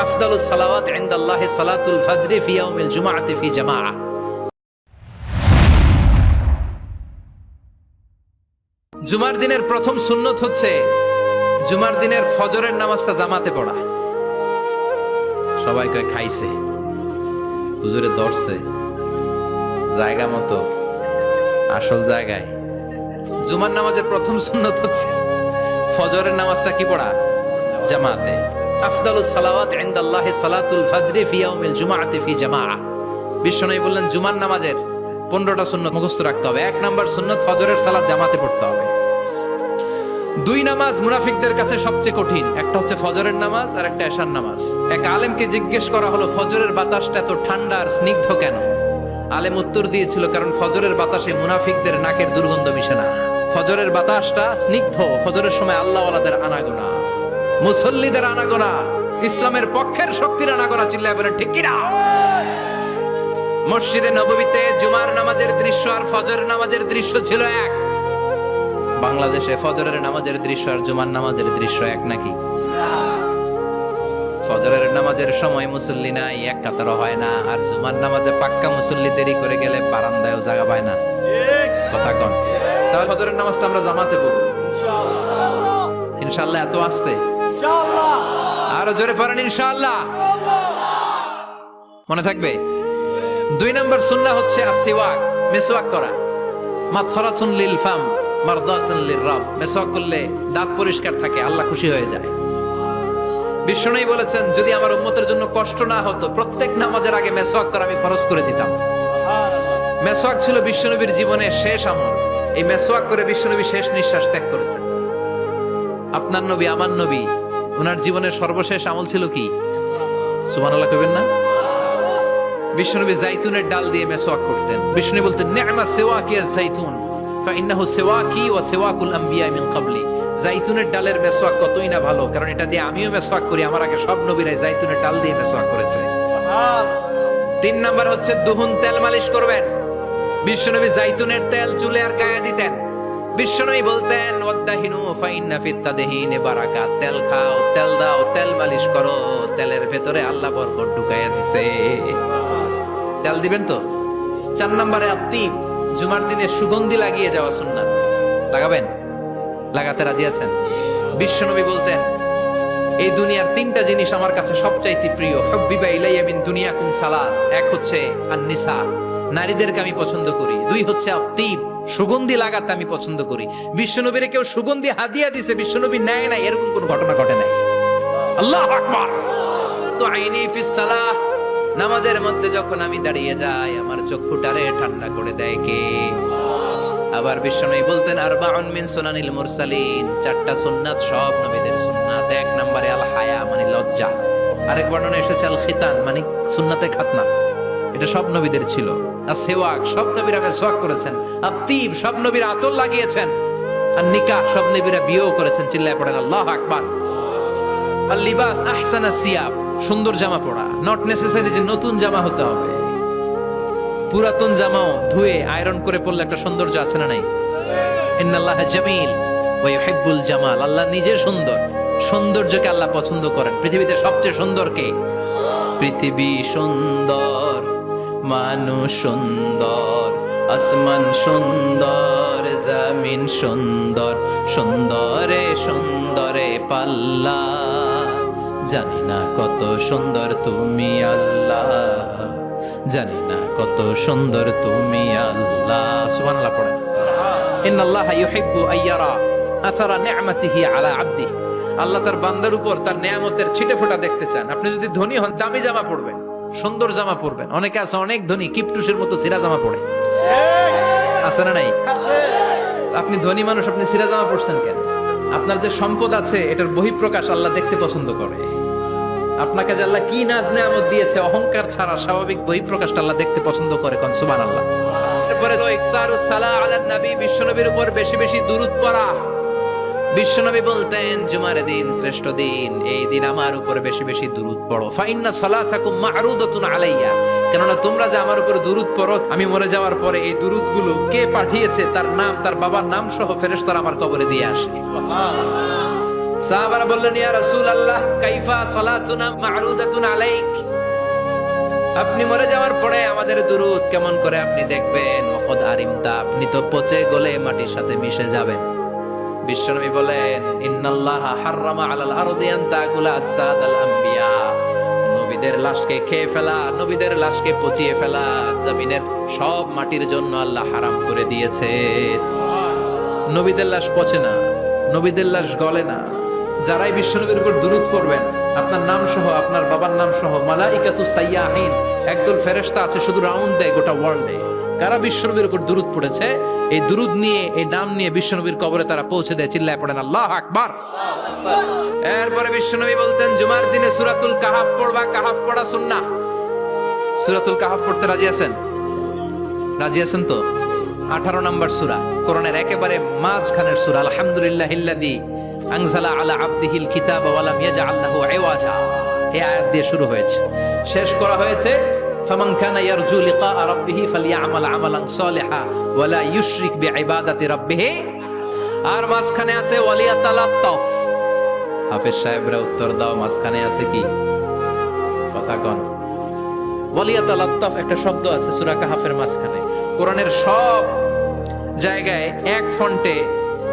আফদালুস সালাওয়াত ইনদাল্লাহি সালাতুল ফাজরি ফি ইয়াউমিল জুমআতি ফি জামাআহ। জুমার দিনের প্রথম সুন্নত হচ্ছে জুমার দিনের ফজরের নামাজটা জামাতে পড়া। সবাই কয় খাইছে, হুজুরে ধরছে জায়গা মতো, আসল জায়গায়। জুমার নামাজের প্রথম সুন্নত হচ্ছে ফজরের নামাজটা কি পড়া? জামাতে। আফদালুস সালাওয়াত ইনদাল্লাহি সালাতুল ফাজরি ফি ইয়াউমিল জুমআতি ফি জামাআহ। বিশ্বনবী বললেন জুমার নামাজের 15টা সুন্নত মুখস্থ রাখতে হবে। 1 নাম্বার সুন্নত ফজরের সালাত জামাতে পড়তে হবে। 2 নামাজ মুনাফিকদের কাছে সবচেয়ে কঠিন, একটা হচ্ছে ফজরের নামাজ আর একটা এশার নামাজ। এক আলেমকে জিজ্ঞেস করা হলো ফজরের বাতাসটা এত ঠান্ডা আর স্নিগ্ধ কেন? আলেম উত্তর দিয়েছিল কারণ ফজরের বাতাসে মুনাফিকদের নাকের দুর্গন্ধ মিশে না। ফজরের বাতাসটা স্নিগ্ধ, ফজরের সময় আল্লাহওয়ালাদের আনাগোনা, মুসল্লিদের আনাগোনা, ইসলামের পক্ষের শক্তির আনাগোনা। চিল্লায় বলেন ঠিক কিনা? মসজিদে নববীতে জুমার নামাজের দৃশ্য আর ফজরের নামাজের দৃশ্য ছিল এক। বাংলাদেশে ফজরের নামাজের দৃশ্য আর জুমার নামাজের দৃশ্য এক নাকি? ফজরের নামাজের সময় মুসল্লি নাই, এক কাতার হয় না, আর জুমার নামাজে পাক্কা মুসল্লি দেরি করে গেলে বারান্দায়ও জায়গা পায় না। কথা কন। তাহলে ফজরের নামাজটা আমরা জামাতে পড়ব ইনশাআল্লাহ। এত আস্তে আরো জোরে পড়েন ইনশাআল্লাহ। মনে থাকবে? 2 নাম্বার সুন্নাহ হচ্ছে আসওয়াক, মিসওয়াক করা। মাথরাতুন লিল ফাম মারদাতুন লিররাব। মিসওয়াক করলে দাঁত পরিষ্কার থাকে, আল্লাহ খুশি হয়ে যায়। বিশ্বনবী বলেছেন যদি আমার উম্মতের জন্য কষ্ট না হতো প্রত্যেক নামাজের আগে মিসওয়াক করা আমি ফরজ করে দিতাম। মিসওয়াক ছিল বিশ্বনবীর জীবনের শেষ আমল। এই মিসওয়াক করে বিশ্বনবী শেষ নিঃশ্বাস ত্যাগ করেছেন। আপনার নবী আমার নবী, ওনার জীবনের সর্বশেষ আমল ছিল কি? সুবহানাল্লাহ কইবেন না? বিশ্বনবী জাইতুনের ডাল দিয়ে মিসওয়াক করতেন। বিশ্বনবী বলতেন নি'মা সিওয়াকি আয-যাইতুন ফাইন্নাহু সিওয়াকি ওয়া সিওয়াকুল আমবিয়া মিন ক্বাবলি। জাইতুনের ডালের মিসওয়াক কতই না ভালো, কারণ এটা দিয়ে আমিও মিসওয়াক করি, আমার আগে সব নবীরাই জাইতুনের ডাল দিয়ে মিসওয়াক করেছে। 3 নাম্বার হচ্ছে দুহুন, তেল মালিশ করবেন। বিশ্বনবী জাইতুনের তেল চুলে আর গায়ে দিতেন। বিশ্বনবী বলতেন ওয়াদাহিনু ফাইন্না ফিত তাদহিনি বারাকাত। তেল খাও, তেল দাও, তেল মালিশ করো, তেলের ভেতরে আল্লাহ বরকত ঢুকাইয়া দিছে। তেল দিবেন তো? 4 নম্বরে আত্তিব, জুমার দিনে সুগন্ধি লাগিয়ে যাওয়া সুন্নাত। লাগাবেন? লাগাতে রাজি আছেন? বিশ্বনবী বলতেন এই দুনিয়ার 3টা জিনিস আমার কাছে সবচাইতে প্রিয়। হুব্বিবা ইলাইয়া মিন দুনিয়াকুম সালাস। 1 হচ্ছে আন-নিসা, নারীদেরকে আমি পছন্দ করি। 2 হচ্ছে আত্তিব, সুগন্ধি লাগাতে আমি পছন্দ করি। বিশ্বনবীরে কেউ সুগন্ধি হাদিয়া দিছে, বিশ্বনবী নেয় না, এরকম কোন ঘটনা ঘটে নাই। আল্লাহু আকবার। তো আইনি ফিস সালাহ, নামাজের মধ্যে যখন আমি দাঁড়িয়ে যাই আমার চক্ষুটারে ঠান্ডা করে দেয় কে? আবার বিশ্বনবী বলতেন আরবাউন মিন সুনানিল মুরসালিন। 4টা সুন্নাত সব নবীদের সুন্নাত। 1 নম্বরে আল হায়া মানে লজ্জা। আরেক বর্ণনা এসেছে আল খিতান মানে সুন্নাতে খাতনা, এটা সব নবীদের ছিল। আর সেওয়াক, সব নবীরা মিসওয়াক করেছেন। আত্তিব, সব নবীরা আতর লাগিয়েছেন। আর নিকাহ, সব নবীরা বিয়েও করেছেন। চিল্লায় পড়েন আল্লাহু আকবার। আর লিবাস আহসানা সিয়াব, সুন্দর জামা পরা। নট নেসেসারি যে নতুন জামা হতে হবে, পুরাতন জামাও ধুয়ে আয়রন করে পরলে একটা সৌন্দর্য আছে না নাই? ইন্নাল্লাহা জামিল ওয়া ইউহিব্বুল জামাল। আল্লাহ নিজে সুন্দর, সৌন্দর্যকে আল্লাহ পছন্দ করেন। পৃথিবীতে সবচেয়ে সুন্দর কে? পৃথিবী সুন্দর, মানুষ সুন্দর, আসমান সুন্দর, জমিন সুন্দর, সুন্দরে সুন্দরে পাল্লা। জানি না কত সুন্দর তুমি আল্লাহ, জানি না কত সুন্দর তুমি আল্লাহ। সুবহানাল্লাহ পড়েন। ইন্নাল্লাহা ইউহিব্বু আইয়ারা আসারা নি'মাতিহি আলা আবদি। আল্লাহ তার বান্দার উপর তার নেয়ামতের ছিটেফোঁটা দেখতে চান। আপনি যদি ধনী হন দামি জামা পরবেন, সুন্দর জামা পরবেন। অনেকে আছে অনেক ধনী কিপটুসের মতো সিরা জামা পরে, আছে না নাই? আপনি ধনী মানুষ, আপনি সিরা জামা পরছেন কেন? আপনার যে সম্পদ আছে এটার বহিঃপ্রকাশ আল্লাহ দেখতে পছন্দ করে। আপনাকে যে আল্লাহ কি নাজ নেয়ামত দিয়েছে, অহংকার ছাড়া স্বাভাবিক বহিঃপ্রকাশটা আল্লাহ দেখতে পছন্দ করে। কোন সুবহানাল্লাহ। এরপরে তো ইকসারুস সালাহ আলান নবী, বিশ্বনবীর উপর বেশি বেশি দুরূদ পড়া। বিশ্বনবী বলতেন জুমার দিন শ্রেষ্ঠ দিন, এই দিন আমার উপর বেশি বেশি দুরূদ পড়ো। ফাইন্না সালাতাকুম মা'রুদাতুন আলাইয়া, কেননা তোমরা যে আমার উপর দুরূদ পড়ো, আমি মরে যাওয়ার পরে এই দুরূদগুলো কে পাঠিয়েছে তার নাম, তার বাবার নাম সহ ফেরেশতারা আমার কবরে দিয়ে আসে। সাহাবারা বললেন, ইয়া রাসূলুল্লাহ কাইফা সালাতুনা মা'রুদাতুন আলাইক, আপনি মরে যাওয়ার পরে আমাদের দুরূদ কেমন করে আপনি দেখবেন? ওয়াকাদ আরিমতা, আপনি তো পচে গলে মাটির সাথে মিশে যাবেন। বিশ্বনবী বলেন, ইন্নাল্লাহা হাররামা আলাল আরদি আন তাকুলা আজসাদাল আম্বিয়া, নবীদের লাশকে খেয়ে ফেলা, নবীদের লাশকে পচিয়ে ফেলা জমিনের সব মাটির জন্য আল্লাহ হারাম করে দিয়েছে। নবীদের লাশ পচে না, নবীদের লাশ গলে না। যারাই বিশ্বনবীর উপর দুরূদ করবেন, আপনার নাম সহ, আপনার বাবার নাম সহ, মালাইকাতুস সাইয়াহিন, একদল ফেরেশতা আছে শুধু রাউন্ড দেয় গোটা ওয়ার্ল্ডে। কারা বিশ্বনবীর উপর দুরূদ পড়েছে, এই দুরূদ নিয়ে, এই নাম নিয়ে বিশ্বনবীর কবরে তারা পৌঁছে দেয়। চিল্লায় পড়েন আল্লাহু আকবার। এরপরে বিশ্বনবী বলতেন, জুমার দিনে সূরাতুল কাহাফ পড়বা, কাহাফ পড়া সুন্নাহ। সূরাতুল কাহাফ পড়তে রাজি আছেন? রাজি আছেন তো? 18 নম্বর সূরা, কোরআনের একেবারে মাঝখানের সূরা। আলহামদুলিল্লাহিল্লাযী আনজালা আলা আবদিহিল কিতাবা ওয়া লাম ইয়াজআল লাহু ইওয়াজা, এই আয়াত দিয়ে শুরু হয়েছে, শেষ করা হয়েছে ফামান কানা ইয়ারজু লিকা রাব্বিহি ফালইআমাল আমালান সালিহা ওয়া লা ইউশরিক বিইবাদাতি রাব্বিহি। আর মাঝখানে আছে ওয়ালিয়াতালাত্তাফ। হাফেজ সাহেবরা উত্তর দাও, মাঝখানে আছে কি? কথা কন। ওয়ালিয়াতালাত্তাফ একটা শব্দ আছে সূরা কাহাফের মাঝখানে। কোরআনের সব জায়গায় এক ফন্টে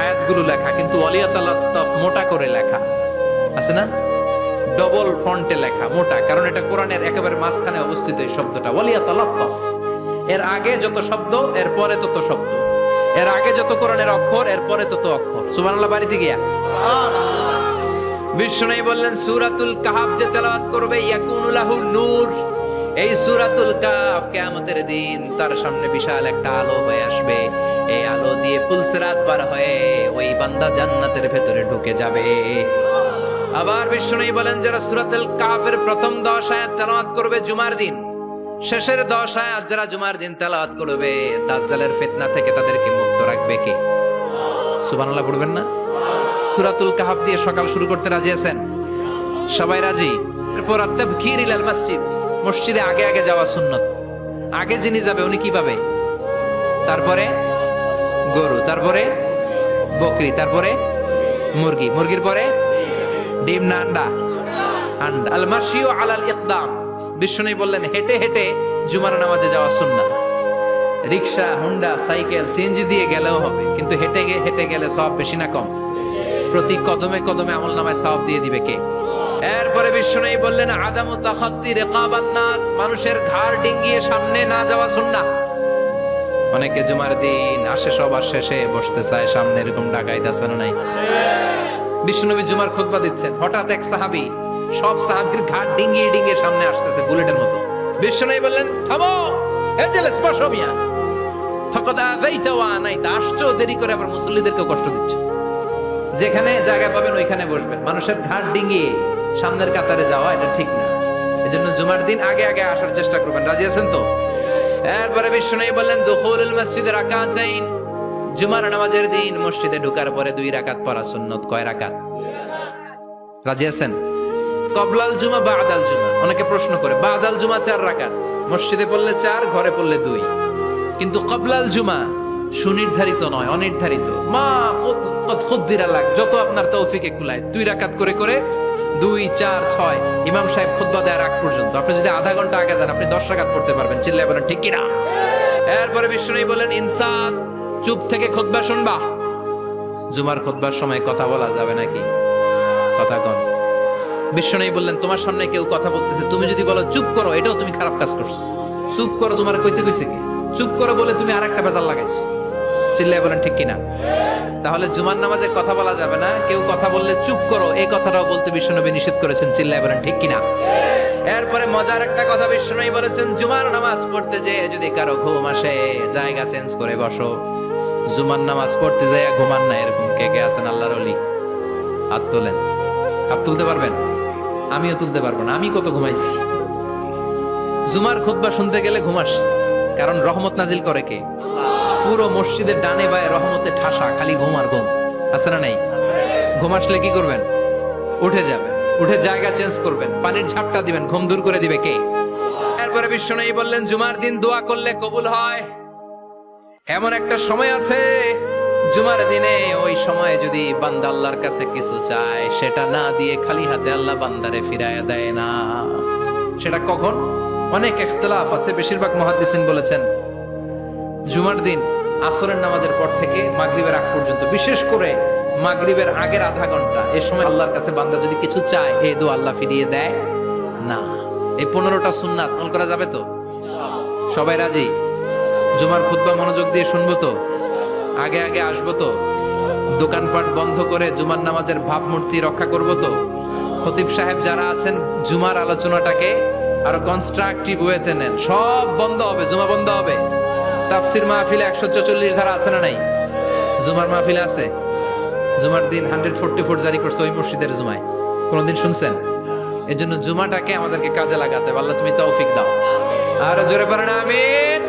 আয়াতগুলো লেখা, কিন্তু ওয়ালিয়াতালাত্তাফ মোটা করে লেখা আছে না? ডবল ফন্টে লেখা, মোটা, কারণ এটা কোরআনের একেবারে মাঝখানে অবস্থিত এই শব্দটা ওয়ালিয়াতালাত্তাফ। এর আগে যত শব্দ, এর পরে তত শব্দ, এর আগে যত কোরআনের অক্ষর, এর পরে তত অক্ষর। সুবহানাল্লাহ বাড়িতে গিয়া বিশ্বনবী বললেন, সূরাতুল কাহাফ যে তেলাওয়াত করবে ইয়াকুনু লাহু নূর, এই সূরাতুল কাহাফ কিয়ামতের দিন তার সামনে বিশাল একটা আলো হয়ে আসবে। এই আলো দিয়ে পুলসিরাত পার হয়ে ওই বান্দা জান্নাতের ভেতরে ঢুকে যাবে। আবার বিশ্বনবী বলেন, যারা সূরাতুল কাহাফের প্রথম 10 আয়াত তেলাওয়াত করবে জুমার দিন, শেষের 10 আয়াত যারা জুমার দিন তেলাওয়াত করবে, দাজ্জালের ফিতনা থেকে তাদেরকে মুক্ত রাখবে কে? সুবহানাল্লাহ পড়বেন না? সূরাতুল কাহাফ দিয়ে সকাল শুরু করতে রাজি আছেন? সবাই রাজি? এরপর আত-তাবকির ইলাল মসজিদ, মসজিদে আগে আগে যাওয়া সুন্নাত। আগে যিনি যাবে উনি কি পাবে? তারপরে গরু, তারপরে বকরি, তারপরে মুরগি, মুরগির পরে ডিম না আন্ডা? আন্ডা। আল মাশিউ আলাল ইকদাম, বিশ্বনবী বললেন হেঁটে হেঁটে জুমার নামাজে যাওয়া সুন্নাহ। রিকশা, হুন্ডা, সাইকেল, সিএনজি দিয়ে গেলেও হবে, কিন্তু হেঁটে হেঁটে গেলে সওয়াব বেশি না কম? প্রতি কদমে কদমে আমলনামায় সওয়াব দিয়ে দিবে কে? এরপরে বিশ্বনবী বললেন, আদামু তাখাত্তি রিকাবান নাস, মানুষের ঘাড় ডিঙ্গিয়ে সামনে না যাওয়া সুন্নাহ। অনেকে জুমার দিন আসে, সবার শেষে বসতে চায় সামনে, এরকম ডাকাইত আছে না নাই? বিশ্বনবী জুমার খুতবা দিচ্ছেন, হঠাৎ এক সাহাবী সব সাহাবীর ঘাড় ডিঙ্গিয়ে ডিঙ্গিয়ে সামনে আসতেছে বুলেটের মতো। বিশ্বনবী বললেন, থামো, এজেলে স্পর্শ মিয়া, ফাকাদ আযাইতা ওয়া আনাইতা, আসছো দেরি করে আবার মুসল্লিদেরকে কষ্ট দিচ্ছ। যেখানে জায়গা পাবেন ওইখানে বসবেন, মানুষের ঘাড় ডিঙ্গিয়ে সামনের কাতারে যাওয়া এটা ঠিক না। এজন্য জুমার দিন আগে আগে আসার চেষ্টা করবেন। রাজি আছেন তো? এরপরে বিশ্বনবী বললেন, দুখুলুল মসজিদে রাকাতাইন, জুমার নামাজের দিন মসজিদে ঢোকার পরে 2 রাকাত পড়া সুন্নাত। কয় রাকাত? রাজি আছেন? কবলাল জুমা, বাদাল জুমা। অনেকে প্রশ্ন করে, বাদাল জুমা 4 রাকাত, মসজিদে পড়লে 4, ঘরে পড়লে 2। কিন্তু কবলাল জুমা সুনির্ধারিত নয়, অনির্ধারিত। মা কদ খুদ্দিরা লাক, যত আপনার তৌফিকে কুলায় 2 রাকাত করে করে 2, 4, 6 ইমাম সাহেব খুতবা দেওয়ার আগ পর্যন্ত। আপনি যদি আধা ঘন্টা আগে যান, আপনি 10 রাকাত পড়তে পারবেন। চিল্লায় বলেন ঠিক কিনা? এরপরে বিশ্বনবী বলেন, ইনসাত, চুপ থেকে খুতবা শুনবা। জুমার খুতবার সময় কথা বলা যাবে নাকি? কথা কন। বিশ্বনবী বললেন, তোমার সামনে কেউ কথা বলতেছে, তুমি যদি বলো চুপ করো, এটাও তুমি খারাপ কাজ করছো। চুপ করো তোমার কইতে কইছে কি? চুপ করো বলে তুমি আরেকটা ভেজাল লাগাইছো। চিল্লায় বলেন ঠিক কিনা? তাহলে জুমার নামাজে কথা বলা যাবে না, কেউ কথা বললে চুপ করো, এই কথাটাও বলতে বিশ্বনবী নিষেধ করেছেন। চিল্লায় বলেন ঠিক কিনা? এরপরে মজার একটা কথা বিশ্বনবী বলেছেন, জুমার নামাজ পড়তে যেয়ে যদি কারো ঘুম আসে, জায়গা চেঞ্জ করে বসো। জুমার নামাজ পড়তে যেয়ে ঘুমান না, এরকম কে কে আছেন আল্লাহর ওলি? হাত তোলেন। হাত তুলতে পারবেন? আমিও তুলতে পারবো না, আমি কত ঘুমাইছি। জুমার খুতবা শুনতে গেলে ঘুমাস, কারণ রহমত নাজিল করে কে? পুরো মসজিদের ডানে বায়ে রহমতে ঠাসা, খালি ঘুম আর ঘুম। আছে না নাই? ঘুম আসলে কি করবেন? উঠে যাবেন, উঠে জায়গা চেঞ্জ করবেন, পানির ঝাপটা দিবেন, ঘুম দূর করে দিবে কে? এরপরে বিশ্বনবী বললেন, জুমার দিন দোয়া করলে কবুল হয়। এমন একটা সময় আছে জুমার দিনে ওই সময় যদি বান্দা আল্লাহর কাছে কিছু চায়, সেটা না দিয়ে খালি হাতে আল্লাহ বান্দারে ফিরাইয়া দেয় না। সেটা কখন? অনেক ইখতিলাফ আছে, বেশিরভাগ মুহাদ্দিসিন বলেছেন জুমার দিন আসরের নামাজের পর থেকে মাগরিবের আগ পর্যন্ত, বিশেষ করে মাগরিবের আগের আধা ঘন্টা, এই সময় আল্লাহর কাছে বান্দা যদি কিছু চায়, এই দোয়া আল্লাহ ফিরিয়ে দেয় না। এই 15টা সুন্নাত আমল করা যাবে তো? সবাই রাজি? জুমার খুতবা মনোযোগ দিয়ে শুনবো তো? আগে আগে আসবো তো? দোকানপাট বন্ধ করে জুমার নামাজের ভাবমূর্তি রক্ষা করবো তো? খতিব সাহেব যারা আছেন, জুমার আলোচনাটাকে আরো কনস্ট্রাকটিভ ওয়েতে নেন। সব বন্ধ হবে, জুমা বন্ধ হবে। তাফসির মাহফিলে 144 ধারা আছে না নাই? জুমার মাহফিলে আছে। জুমার দিন 144 জারি করছে ওই মসজিদের জুমায়, কোনদিন শুনছেন? এজন্য জুমাটাকে আমাদেরকে কাজে লাগাতে হবে। আল্লাহ তুমি তৌফিক দাও। আর জোরে পড়েন আমিন।